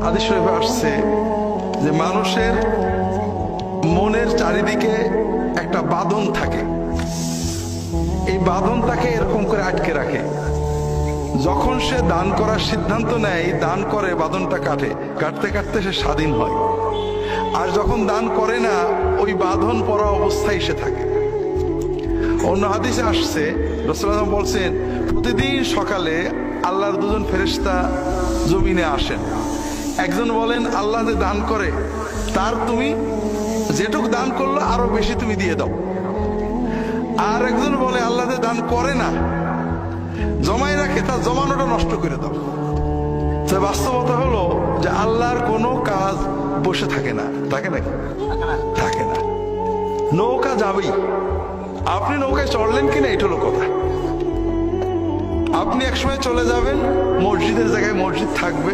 হাদিস শরীফে আসছে যে মানুষের মনের চারিদিকে একটা বাঁধন থাকে, এই বাঁধন তাকে এরকম করে আটকে রাখে। যখন সে দান করার সিদ্ধান্ত নেয়, দান করে, বাঁধনটা কাটে, কাটতে কাটতে সে স্বাধীন হয়। আর যখন দান করে না, ওই বাঁধন পরা অবস্থায় সে থাকে। অন্য হাদিসে আসছে, রাসূলুল্লাহ বলছেন প্রতিদিন সকালে আল্লাহর দুজন ফেরেশতা জমিনে আসেন। একজন বলেন আল্লাহ যে দান করে তার তুমি যেটুক দান করলো আরো বেশি তুমি দিয়ে দাও। আর একজন বলে আল্লাহ যে দান করে না, জমাই রাখে, তার জমানোটা নষ্ট করে দাও। তো বাস্তবতা হলো যে আল্লাহর কোনো কাজ বসে থাকে না, থাকে নাকি? থাকে না। নৌকা যাবেই, আপনি নৌকায় চড়লেন কিনা এটা হলো কথা। আপনি একসময় চলে যাবেন, মসজিদের জায়গায় মসজিদ থাকবে,